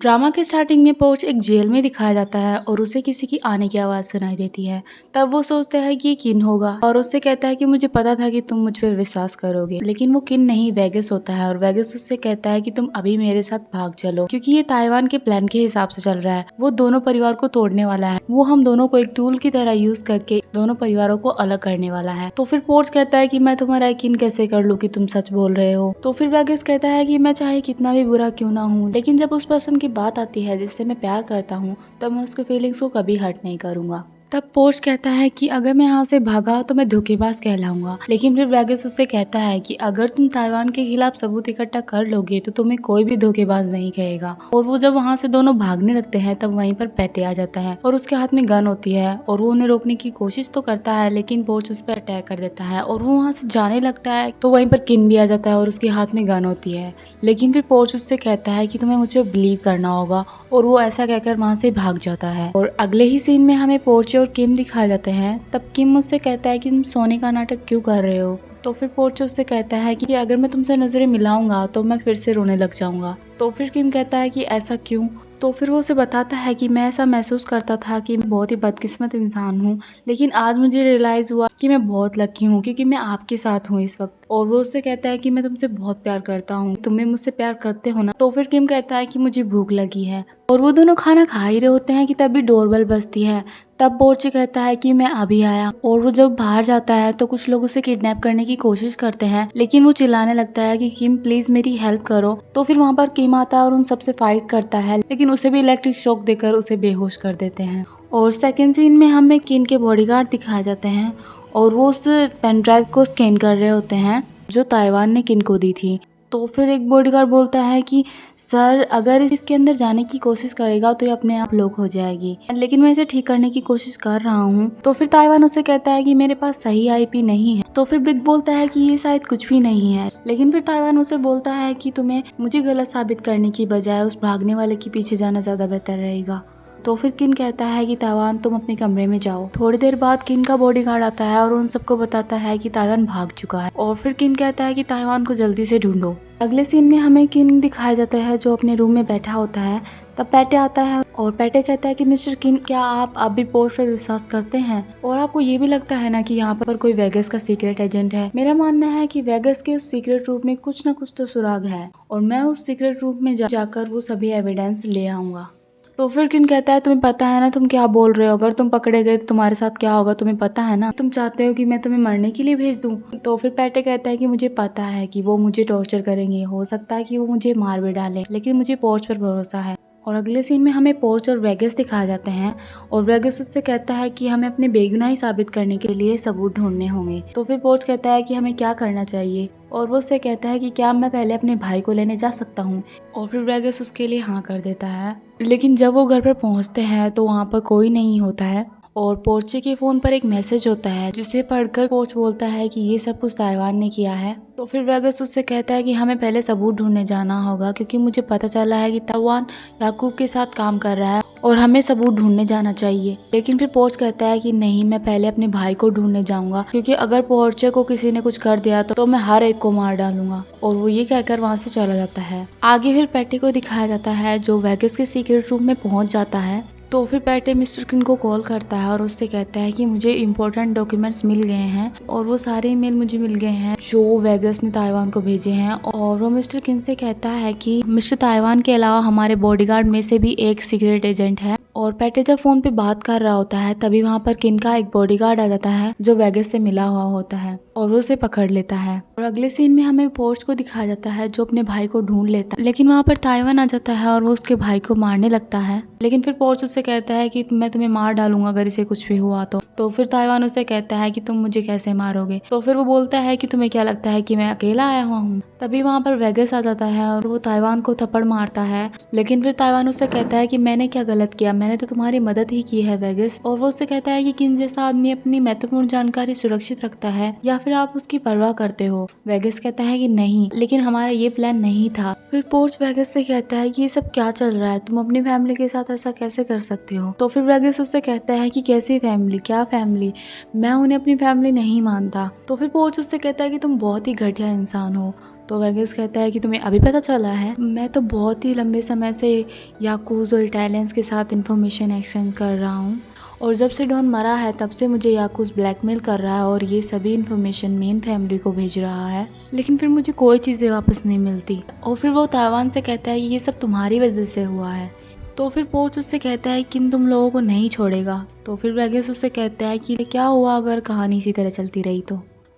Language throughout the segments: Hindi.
ड्रामा के स्टार्टिंग में पोर्च एक जेल में दिखाया जाता है और उसे किसी की आने की आवाज़ सुनाई देती है। तब वो सोचता है कि ये किन होगा और उससे कहता है कि मुझे पता था कि तुम मुझ पर विश्वास करोगे, लेकिन वो किन नहीं वेगस होता है। और वेगस उससे कहता है कि तुम अभी मेरे साथ भाग चलो, क्योंकि ये ताइवान के प्लान के हिसाब से चल रहा है। वो दोनों परिवार को तोड़ने वाला है। वो हम दोनों को एक टूल की तरह यूज करके दोनों परिवारों को अलग करने वाला है। तो फिर पोर्च कहता है कि मैं तुम्हारा यकीन कैसे कर लूं कि तुम सच बोल रहे हो। तो फिर वेगस कहता है कि मैं चाहे कितना भी बुरा क्यों ना हूँ, लेकिन जब उस पर्सन की बात आती है जिससे मैं प्यार करता हूँ, तब मैं उसके फीलिंग्स को कभी हर्ट नहीं करूंगा। तब पोर्च कहता है कि अगर मैं यहाँ से भागा तो मैं धोखेबाज कहलाऊंगा, लेकिन फिर वेगस उससे कहता है कि अगर तुम ताइवान के खिलाफ सबूत इकट्ठा कर लोगे तो तुम्हें कोई भी धोखेबाज नहीं कहेगा। और वो जब वहाँ से दोनों भागने लगते हैं तब वहीं पर पैटे आ जाता है और उसके हाथ में गन होती है और वो उन्हें रोकने की कोशिश तो करता है, लेकिन पोर्च उस पर अटैक कर देता है और वो वहाँ से जाने लगता है। तो वहीं पर किन भी आ जाता है और उसके हाथ में गन होती है, लेकिन फिर पोर्च उससे कहता है कि तुम्हें मुझ पर बिलीव करना होगा, और वो ऐसा कहकर वहाँ से भाग जाता है। और अगले ही सीन में हमें पोर्चे और किम दिखाए जाते हैं। तब किम मुझसे कहता है कि तुम सोने का नाटक क्यों कर रहे हो। तो फिर पोर्चे उससे कहता है कि अगर मैं तुमसे नजरें मिलाऊंगा तो मैं फिर से रोने लग जाऊंगा। तो फिर किम कहता है कि ऐसा क्यों। तो फिर वो उसे बताता है कि मैं ऐसा महसूस करता था कि मैं बहुत ही बदकिस्मत इंसान हूँ, लेकिन आज मुझे रियलाइज हुआ कि मैं बहुत लकी हूँ क्योंकि मैं आपके साथ हूँ इस वक्त। और वो उससे कहता है कि मैं तुमसे बहुत प्यार करता हूँ, तुम्हें मुझसे प्यार करते हो ना। तो फिर किम कहता है कि मुझे भूख लगी है, और वो दोनों खाना खा ही रहे होते हैं कि तभी डोरबेल बजती है। तब पोर्ची कहता है कि मैं अभी आया, और वो जब बाहर जाता है तो कुछ लोग उसे किडनैप करने की कोशिश करते हैं, लेकिन वो चिल्लाने लगता है कि किम प्लीज मेरी हेल्प करो। तो फिर वहाँ पर किम आता है और उन सबसे फाइट करता है, लेकिन उसे भी इलेक्ट्रिक शॉक देकर उसे बेहोश कर देते हैं। और सेकेंड सीन में हमें किन के बॉडीगार्ड दिखाए जाते हैं और वो उस पेन ड्राइव को स्कैन कर रहे होते हैं जो ताइवान ने किन को दी थी। तो फिर एक बॉडीगार्ड बोलता है कि सर अगर इसके अंदर जाने की कोशिश करेगा तो ये अपने आप लॉक हो जाएगी, लेकिन मैं इसे ठीक करने की कोशिश कर रहा हूँ। तो फिर ताइवान उसे कहता है कि मेरे पास सही आईपी नहीं है। तो फिर बिग बोलता है कि ये शायद कुछ भी नहीं है, लेकिन फिर ताइवान उसे बोलता है कि तुम्हें मुझे गलत साबित करने की बजाय उस भागने वाले के पीछे जाना ज्यादा बेहतर रहेगा। तो फिर किन कहता है कि ताइवान तुम अपने कमरे में जाओ। थोड़ी देर बाद किन का बॉडीगार्ड आता है और उन सबको बताता है कि ताइवान भाग चुका है, और फिर किन कहता है कि ताइवान को जल्दी से ढूंढो। अगले सीन में हमें किन दिखाया जाता है जो अपने रूम में बैठा होता है। तब पैटे आता है और पैटे कहता है कि मिस्टर किन, क्या आप अभी पोर्च पर विश्वास करते हैं, और आपको ये भी लगता है ना कि यहाँ पर कोई वेगस का सीक्रेट एजेंट है। मेरा मानना है कि वेगस के उस सीक्रेट रूम में कुछ न कुछ तो सुराग है, और मैं उस सीक्रेट रूम में जाकर वो सभी एविडेंस ले आऊंगा। तो फिर किन कहता है तुम्हें पता है ना तुम क्या बोल रहे हो, अगर तुम पकड़े गए तो तुम्हारे साथ क्या होगा तुम्हें पता है ना, तुम चाहते हो कि मैं तुम्हें मरने के लिए भेज दूं। तो फिर पैटे कहता है कि मुझे पता है कि वो मुझे टॉर्चर करेंगे, हो सकता है कि वो मुझे मार भी डाले, लेकिन मुझे पोर्च पर भरोसा है। और अगले सीन में हमें पोर्च और वेगस दिखाए जाते हैं, और वेगस उससे कहता है कि हमें अपने बेगुनाही साबित करने के लिए सबूत ढूंढने होंगे। तो फिर पोर्च कहता है कि हमें क्या करना चाहिए, और वो उससे कहता है कि क्या मैं पहले अपने भाई को लेने जा सकता हूँ। और फिर वेगस उसके लिए हाँ कर देता है, लेकिन जब वो घर पर पहुँचते हैं तो वहाँ पर कोई नहीं होता है, और पोर्चे के फोन पर एक मैसेज होता है जिसे पढ़कर पोर्च बोलता है कि ये सब कुछ ताइवान ने किया है। तो फिर वेगस उससे कहता है कि हमें पहले सबूत ढूंढने जाना होगा, क्योंकि मुझे पता चला है कि ताइवान याकूब के साथ काम कर रहा है और हमें सबूत ढूंढने जाना चाहिए। लेकिन फिर पोर्च कहता है कि नहीं, मैं पहले अपने भाई को ढूंढने जाऊंगा, क्योंकि अगर पोर्चे को किसी ने कुछ कर दिया तो मैं हर एक को मार डालूंगा। और वो ये कहकर वहाँ से चला जाता है। आगे फिर पैटी को दिखाया जाता है जो वेगस के सीक्रेट रूम में पहुंच जाता है। तो फिर पैटे मिस्टर किन को कॉल करता है और उससे कहता है कि मुझे इम्पोर्टेंट डॉक्यूमेंट्स मिल गए हैं, और वो सारे ईमेल मुझे मिल गए हैं जो वेगस ने ताइवान को भेजे हैं। और वो मिस्टर किन से कहता है कि मिस्टर ताइवान के अलावा हमारे बॉडीगार्ड में से भी एक सीक्रेट एजेंट है। और पैटे जब फोन पे बात कर रहा होता है तभी वहाँ पर किन का एक बॉडीगार्ड आ जाता है जो वेगस से मिला हुआ होता है, और वो उसे पकड़ लेता है। और अगले सीन में हमें पोर्च को दिखाया जाता है जो अपने भाई को ढूंढ लेता है, लेकिन वहाँ पर ताइवान आ जाता है और वो उसके भाई को मारने लगता है। लेकिन फिर पोर्च उससे कहता है कि मैं तुम्हें मार डालूंगा अगर इसे कुछ भी हुआ तो फिर ताइवान उसे कहता है कि तुम मुझे कैसे मारोगे। तो फिर वो बोलता है कि तुम्हें क्या लगता है कि मैं अकेला आया हुआ हूँ। तभी वहाँ पर वेगस आ जाता है और वो ताइवान को थप्पड़ मारता है, लेकिन फिर ताइवान उससे कहता है कि मैंने क्या गलत किया, मैंने तो तुम्हारी मदद ही की है वेगस। और वो उससे कहता है कि किन जैसा आदमी अपनी महत्वपूर्ण जानकारी सुरक्षित रखता है या फिर आप उसकी परवाह करते हो। वेगस कहता है कि नहीं, लेकिन हमारा ये प्लान नहीं था। फिर पोर्च वेगस से कहता है कि ये सब क्या चल रहा है, तुम अपनी फैमिली के साथ ऐसा कैसे कर सकते हो। तो फिर वेगस उससे कहता है कि कैसी फैमिली, क्या फैमिली, मैं उन्हें अपनी फैमिली नहीं मानता। तो फिर पोर्च उससे कहता है कि तुम बहुत ही घटिया इंसान हो, तो वेगस कहता है कि तुम्हें अभी पता चला है, मैं तो बहुत ही लंबे समय से याकूज और इटालियंस के साथ इन्फॉर्मेशन एक्सचेंज कर रहा हूँ और जब से डॉन मरा है तब से मुझे याकूज ब्लैकमेल कर रहा है और ये सभी इन्फॉर्मेशन मेन फैमिली को भेज रहा है, लेकिन फिर मुझे कोई चीज़ें वापस नहीं मिलती। और फिर वो ताइवान से कहता है कि ये सब तुम्हारी वजह से हुआ है। तो फिर पोर्च उससे कहता है कि तुम लोगों को नहीं छोड़ेगा। तो फिर वेगस उससे कहता है कि क्या हुआ अगर कहानी इसी तरह चलती रही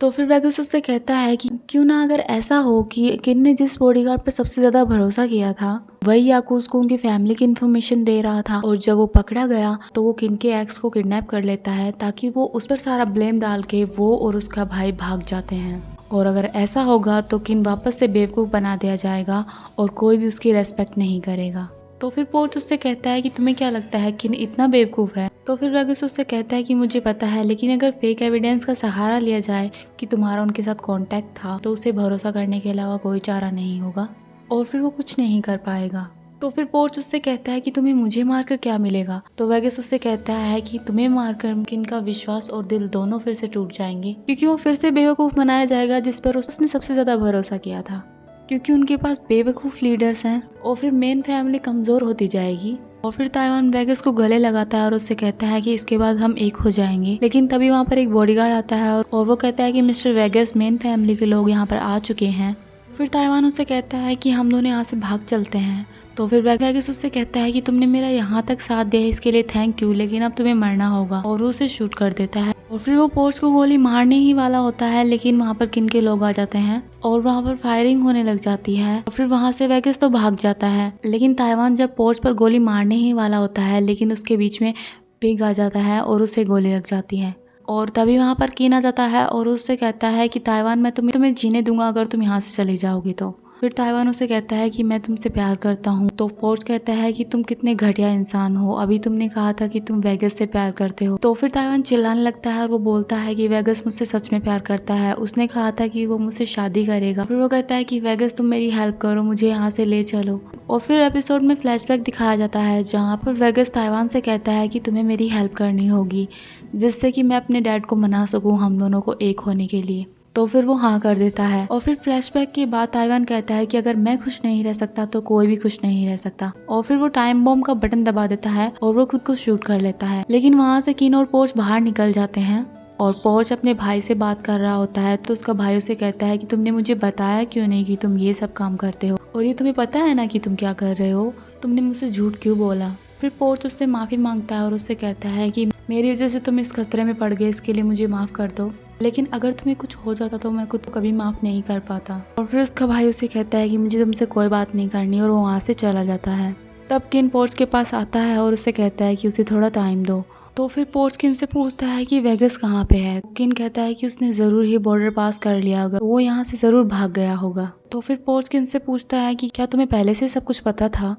तो फिर वेगस उससे कहता है कि क्यों ना अगर ऐसा हो कि किन ने जिस बॉडीगार्ड पर सबसे ज़्यादा भरोसा किया था वही याकूज को उनकी फैमिली की इन्फॉर्मेशन दे रहा था, और जब वो पकड़ा गया तो वो किन के एक्स को किडनैप कर लेता है ताकि वो उस पर सारा ब्लेम डाल के वो और उसका भाई भाग जाते हैं। और अगर ऐसा होगा तो किन वापस से बेवकूफ़ बना दिया जाएगा और कोई भी उसकी रेस्पेक्ट नहीं करेगा। तो फिर पोर्च उससे कहता है कि तुम्हें क्या लगता है किन इतना बेवकूफ़ है। तो फिर वेगस उससे कहता है कि मुझे पता है, लेकिन अगर फेक एविडेंस का सहारा लिया जाए कि तुम्हारा उनके साथ कांटेक्ट था तो उसे भरोसा करने के अलावा कोई चारा नहीं होगा और फिर वो कुछ नहीं कर पाएगा। तो फिर पोर्च उससे कहता है कि तुम्हें मुझे मारकर क्या मिलेगा। तो वेगस उससे कहता है कि तुम्हें मारकर किन का विश्वास और दिल दोनों फिर से टूट जाएंगे, क्योंकि वो फिर से बेवकूफ़ बनाया जाएगा जिस पर उसने सबसे ज़्यादा भरोसा किया था, क्योंकि उनके पास बेवकूफ़ लीडर्स हैं। और फिर मेन फैमिली कमज़ोर होती जाएगी। और फिर ताइवान वेगस को गले लगाता है और उससे कहता है कि इसके बाद हम एक हो जाएंगे। लेकिन तभी वहाँ पर एक बॉडीगार्ड आता है और वो कहता है कि मिस्टर वेगस, मेन फैमिली के लोग यहाँ पर आ चुके हैं। फिर ताइवान उससे कहता है कि हम दोनों यहाँ से भाग चलते हैं। तो फिर वेगस उससे कहता है कि तुमने मेरा यहाँ तक साथ दिया है इसके लिए थैंक यू, लेकिन अब तुम्हें मरना होगा, और वो उसे शूट कर देता है। और फिर वो पोर्च को गोली मारने ही वाला होता है, लेकिन वहाँ पर किन के लोग आ जाते हैं और वहाँ पर फायरिंग होने लग जाती है। और फिर वहाँ से वेगस तो भाग जाता है, लेकिन ताइवान जब पोर्च पर गोली मारने ही वाला होता है, लेकिन उसके बीच में पिग आ जाता है और उसे गोली लग जाती है। और तभी वहाँ पर किन आ जाता है और उससे कहता है कि ताइवान, मैं तुम्हें जीने दूंगा अगर तुम यहाँ से चली जाओगी तो। फिर ताइवान उसे कहता है कि मैं तुमसे प्यार करता हूँ। तो पोर्च कहता है कि तुम कितने घटिया इंसान हो, अभी तुमने कहा था कि तुम वेगस से प्यार करते हो। तो फिर ताइवान चिल्लाने लगता है और वो बोलता है कि वेगस मुझसे सच में प्यार करता है, उसने कहा था कि वो मुझसे शादी करेगा। फिर वो कहता है कि वेगस तुम मेरी हेल्प करो, मुझे यहाँ से ले चलो। और फिर एपिसोड में फ्लैशबैक दिखाया जाता है जहाँ पर वेगस ताइवान से कहता है कि तुम्हें मेरी हेल्प करनी होगी जिससे कि मैं अपने डैड को मना सकूँ हम दोनों को एक होने के लिए। तो फिर वो हाँ कर देता है। और फिर फ्लैशबैक के बाद ताइवान कहता है कि अगर मैं खुश नहीं रह सकता तो कोई भी खुश नहीं रह सकता। और फिर वो टाइम बॉम्ब का बटन दबा देता है और वो खुद को शूट कर लेता है। लेकिन वहाँ से किन और पोर्च बाहर निकल जाते हैं और पोर्च अपने भाई से बात कर रहा होता है। तो उसका भाई उसे कहता है कि तुमने मुझे बताया क्यों नहीं कि तुम ये सब काम करते हो, और ये तुम्हें पता है ना कि तुम क्या कर रहे हो, तुमने मुझसे झूठ क्यों बोला। फिर पोर्च उससे माफ़ी मांगता है और उससे कहता है कि मेरी वजह से तुम इस खतरे में पड़ गए, इसके लिए मुझे माफ़ कर दो, लेकिन अगर तुम्हें कुछ हो जाता तो मैं खुद को कभी माफ़ नहीं कर पाता। और फिर उसका भाई उसे कहता है कि मुझे तुमसे कोई बात नहीं करनी, और वो वहाँ से चला जाता है। तब किन पोर्च के पास आता है और उससे कहता है कि उसे थोड़ा टाइम दो। तो फिर पोर्च किन से पूछता है कि वेगस कहाँ पे है। किन कहता है कि उसने ज़रूर ही बॉर्डर पास कर लिया होगा, वो यहाँ से ज़रूर भाग गया होगा। तो फिर पोर्च किन से पूछता है कि क्या तुम्हें पहले से सब कुछ पता था।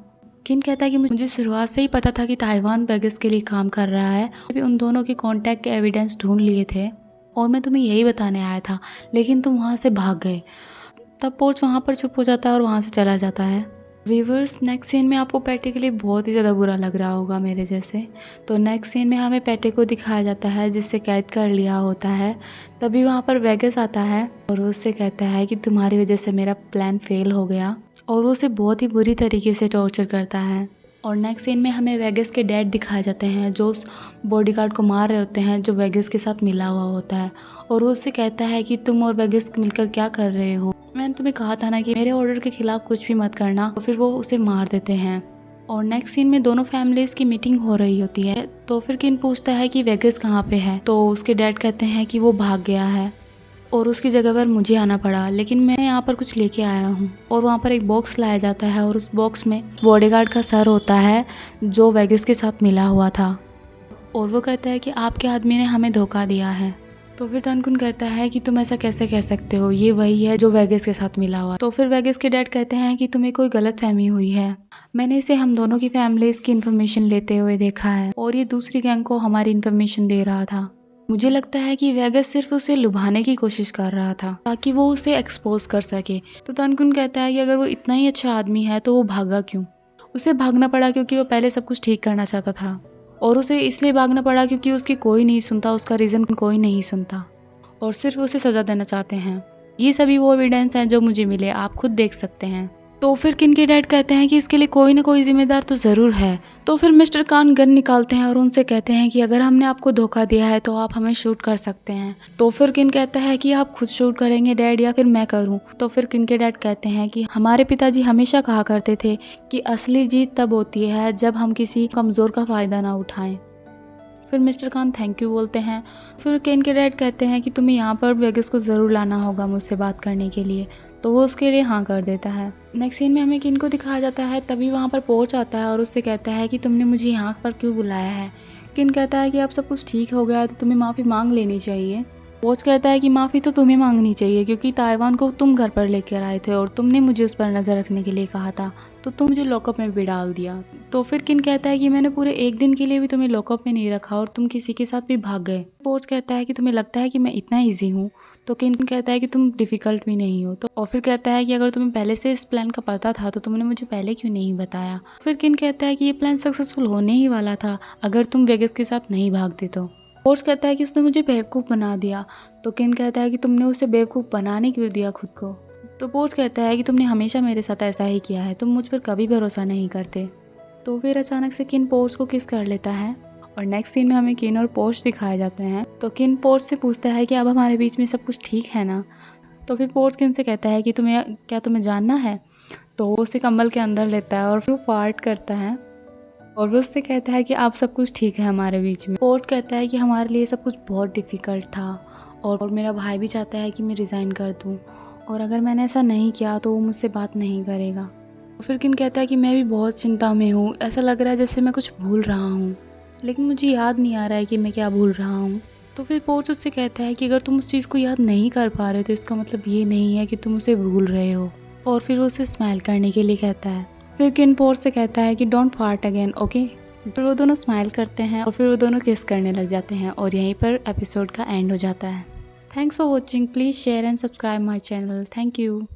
किन कहता है कि मुझे शुरुआत से ही पता था कि ताइवान वेगस के लिए काम कर रहा है, अभी उन दोनों के कॉन्टैक्ट के एविडेंस ढूंढ लिए थे और मैं तुम्हें यही बताने आया था, लेकिन तुम वहाँ से भाग गए। तब पोर्च वहाँ पर चुप हो जाता है और वहाँ से चला जाता है। व्यूअर्स, नेक्स्ट सीन में आपको पैटे के लिए बहुत ही ज़्यादा बुरा लग रहा होगा मेरे जैसे। तो नेक्स्ट सीन में हमें पैटे को दिखाया जाता है जिससे कैद कर लिया होता है। तभी वहाँ पर वेगस आता है और उससे कहता है कि तुम्हारी वजह से मेरा प्लान फेल हो गया, और वो उसे बहुत ही बुरी तरीके से टॉर्चर करता है। और नेक्स्ट सीन में हमें वेगस के डैड दिखाए जाते हैं जो उस बॉडीगार्ड को मार रहे होते हैं जो वेगस के साथ मिला हुआ होता है, और वो उससे कहता है कि तुम और वेगस मिलकर क्या कर रहे हो, मैंने तुम्हें कहा था ना कि मेरे ऑर्डर के खिलाफ कुछ भी मत करना। और फिर वो उसे मार देते हैं। और नेक्स्ट सीन में दोनों फैमिलीज की मीटिंग हो रही होती है। तो फिर किन पूछता है कि वेगस कहाँ पे है। तो उसके डैड कहते हैं कि वो भाग गया है और उसकी जगह पर मुझे आना पड़ा, लेकिन मैं यहाँ पर कुछ लेके आया हूँ। और वहाँ पर एक बॉक्स लाया जाता है और उस बॉक्स में बॉडीगार्ड का सर होता है जो वेगस के साथ मिला हुआ था, और वो कहता है कि आपके आदमी ने हमें धोखा दिया है। तो फिर तनकुन कहता है कि तुम ऐसा कैसे कह सकते हो, ये वही है जो वेगस के साथ मिला हुआ। तो फिर वेगस के डैड कहते हैं कि तुम्हें कोई गलत फहमी हुई है, मैंने इसे हम दोनों की फैमिलीज की इन्फॉर्मेशन लेते हुए देखा है और ये दूसरी गैंग को हमारी इन्फॉर्मेशन दे रहा था। मुझे लगता है कि वेगस सिर्फ उसे लुभाने की कोशिश कर रहा था ताकि वो उसे एक्सपोज कर सके। तो तनकुन कहता है कि अगर वो इतना ही अच्छा आदमी है तो वो भागा क्यों। उसे भागना पड़ा क्योंकि वो पहले सब कुछ ठीक करना चाहता था, और उसे इसलिए भागना पड़ा क्योंकि उसकी कोई नहीं सुनता, उसका रीज़न कोई नहीं सुनता और सिर्फ उसे सज़ा देना चाहते हैं। ये सभी वो एविडेंस हैं जो मुझे मिले, आप खुद देख सकते हैं। तो फिर किन के डैड कहते हैं कि इसके लिए कोई ना कोई जिम्मेदार तो ज़रूर है। तो फिर मिस्टर कान गन निकालते हैं और उनसे कहते हैं कि अगर हमने आपको धोखा दिया है तो आप हमें शूट कर सकते हैं। तो फिर किन कहता है कि आप खुद शूट करेंगे डैड या फिर मैं करूं। तो फिर किन के डैड कहते हैं कि हमारे पिताजी हमेशा कहा करते थे कि असली जीत तब होती है जब हम किसी कमज़ोर का फ़ायदा ना उठाएं। फिर मिस्टर खान थैंक यू बोलते हैं। फिर केन के डैड कहते हैं कि तुम्हें यहाँ पर वेगस को ज़रूर लाना होगा मुझसे बात करने के लिए। तो वो उसके लिए हाँ कर देता है। नेक्स्ट सीन में हमें किन को दिखाया जाता है, तभी वहाँ पर पोर्च आता है और उससे कहता है कि तुमने मुझे यहाँ पर क्यों बुलाया है। किन कहता है कि अब सब कुछ ठीक हो गया है तो तुम्हें माफ़ी मांग लेनी चाहिए। पोर्च कहता है कि माफ़ी तो तुम्हें मांगनी चाहिए क्योंकि ताइवान को तुम घर पर लेकर आए थे और तुमने मुझे उस पर नज़र रखने के लिए कहा था, तो तुम मुझे लॉकअप में भी डाल दिया। तो फिर किन कहता है कि मैंने पूरे एक दिन के लिए भी तुम्हें लॉकअप में नहीं रखा और तुम किसी के साथ भी भाग गए। पोर्च कहता है कि तुम्हें लगता है कि मैं इतना ईजी हूँ। तो किन कहता है कि तुम डिफ़िकल्ट भी नहीं हो। तो और फिर कहता है कि अगर तुम्हें पहले से इस प्लान का पता था तो तुमने मुझे पहले क्यों नहीं बताया। फिर किन कहता है कि ये प्लान सक्सेसफुल होने ही वाला था अगर तुम वेगस के साथ नहीं भागते तो। पोर्च कहता है कि उसने मुझे बेवकूफ़ बना दिया। तो किन कहता है कि तुमने उसे बेवकूफ़ बनाने क्यों दिया खुद को। तो पोर्च कहता है कि तुमने हमेशा मेरे साथ ऐसा ही किया है, तुम मुझ पर कभी भरोसा नहीं करते। तो फिर अचानक से किन पोर्च को किस कर लेता है और नेक्स्ट सीन में हमें किन और पोर्च दिखाए जाते हैं। तो किन पोर्च से पूछता है कि अब हमारे बीच में सब कुछ ठीक है ना। तो फिर पोर्च किन से कहता है कि तुम्हें जानना है। तो वो उसे कंबल के अंदर लेता है और फिर वो पार्ट करता है और वो उससे कहता है कि अब सब कुछ ठीक है हमारे बीच में। पोर्च कहता है कि हमारे लिए सब कुछ बहुत डिफ़िकल्ट था और मेरा भाई भी चाहता है कि मैं रिज़ाइन कर दूँ और अगर मैंने ऐसा नहीं किया तो वो मुझसे बात नहीं करेगा। फिर किन कहता है कि मैं भी बहुत चिंता में हूँ, ऐसा लग रहा है जैसे मैं कुछ भूल रहा हूँ, लेकिन मुझे याद नहीं आ रहा है कि मैं क्या भूल रहा हूँ। तो फिर पोर्च उससे कहता है कि अगर तुम उस चीज़ को याद नहीं कर पा रहे तो इसका मतलब ये नहीं है कि तुम उसे भूल रहे हो। और फिर वो उसे स्माइल करने के लिए कहता है। फिर किन पोर्च से कहता है कि डोंट फार्ट अगेन, ओके। फिर वो दोनों स्माइल करते हैं और फिर वो दोनों किस करने लग जाते हैं और यहीं पर एपिसोड का एंड हो जाता है। Thanks for watching, please share and subscribe my channel. Thank you.